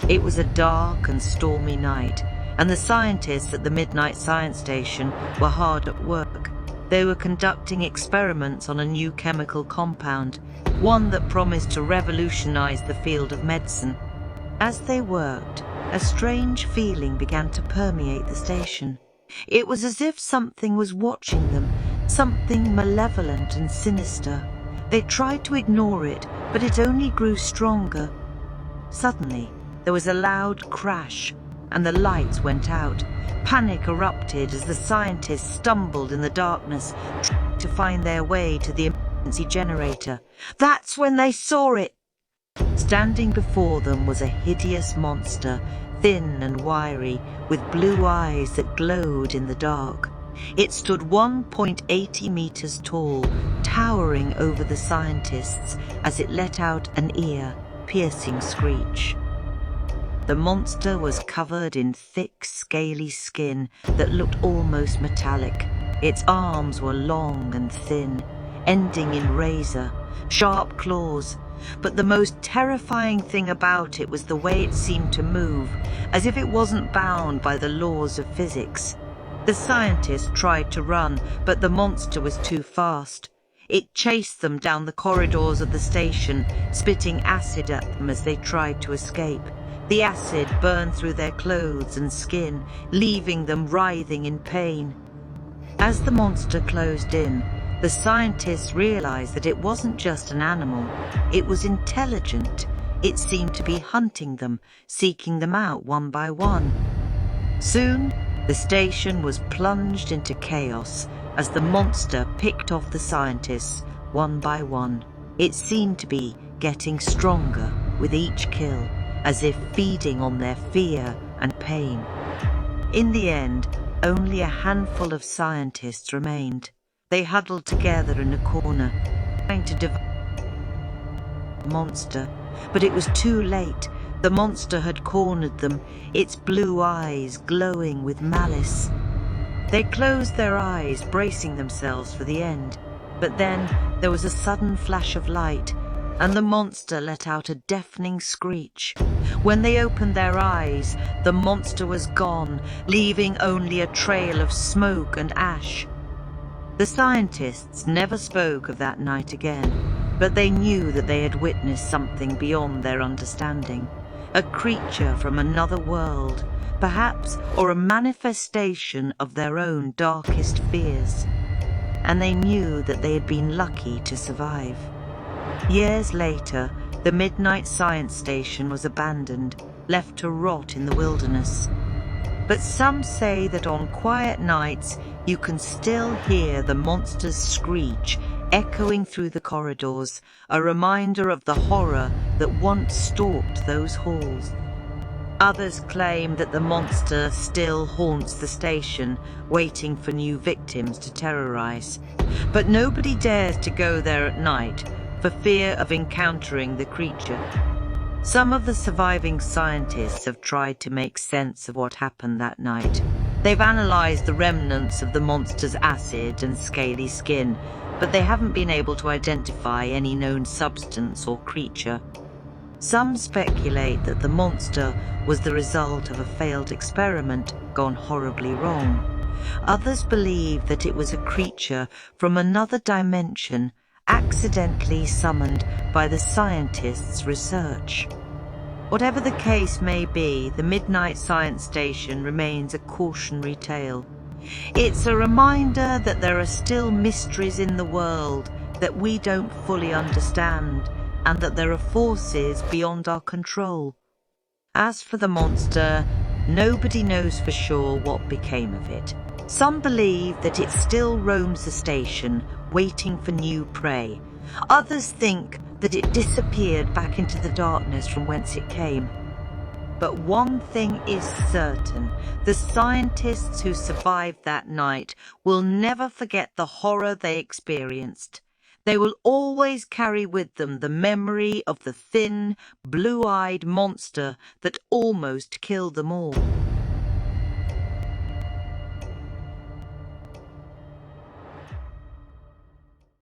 It was a dark and stormy night, and the scientists at the Midnight Science Station were hard at work. They were conducting experiments on a new chemical compound, one that promised to revolutionize the field of medicine. As they worked, a strange feeling began to permeate the station. It was as if something was watching them, something malevolent and sinister. They tried to ignore it, but it only grew stronger. Suddenly, there was a loud crash, and the lights went out. Panic erupted as the scientists stumbled in the darkness, trying to find their way to the emergency generator. That's when they saw it! Standing before them was a hideous monster, thin and wiry, with blue eyes that glowed in the dark. It stood 1.80 meters tall, towering over the scientists as it let out an ear-piercing screech. The monster was covered in thick, scaly skin that looked almost metallic. Its arms were long and thin, ending in razor-sharp claws. But the most terrifying thing about it was the way it seemed to move, as if it wasn't bound by the laws of physics. The scientists tried to run, but the monster was too fast. It chased them down the corridors of the station, spitting acid at them as they tried to escape. The acid burned through their clothes and skin, leaving them writhing in pain. As the monster closed in, the scientists realized that it wasn't just an animal. It was intelligent. It seemed to be hunting them, seeking them out one by one. Soon, the station was plunged into chaos as the monster picked off the scientists one by one. It seemed to be getting stronger with each kill, as if feeding on their fear and pain. In the end, only a handful of scientists remained. They huddled together in a corner, trying to devour the monster, but it was too late. The monster had cornered them, its blue eyes glowing with malice. They closed their eyes, bracing themselves for the end. But then there was a sudden flash of light, and the monster let out a deafening screech. When they opened their eyes, the monster was gone, leaving only a trail of smoke and ash. The scientists never spoke of that night again, but they knew that they had witnessed something beyond their understanding. A creature from another world, perhaps, or a manifestation of their own darkest fears. And they knew that they had been lucky to survive. Years later, the Midnight Science Station was abandoned, left to rot in the wilderness. But some say that on quiet nights, you can still hear the monster's screech echoing through the corridors, a reminder of the horror that once stalked those halls. Others claim that the monster still haunts the station, waiting for new victims to terrorize. But nobody dares to go there at night, for fear of encountering the creature. Some of the surviving scientists have tried to make sense of what happened that night. They've analyzed the remnants of the monster's acid and scaly skin, but they haven't been able to identify any known substance or creature. Some speculate that the monster was the result of a failed experiment gone horribly wrong. Others believe that it was a creature from another dimension, accidentally summoned by the scientists' research. Whatever the case may be, the Midnight Science Station remains a cautionary tale. It's a reminder that there are still mysteries in the world that we don't fully understand, and that there are forces beyond our control. As for the monster, nobody knows for sure what became of it. Some believe that it still roams the station, waiting for new prey. Others think that it disappeared back into the darkness from whence it came. But one thing is certain: the scientists who survived that night will never forget the horror they experienced. They will always carry with them the memory of the thin, blue-eyed monster that almost killed them all.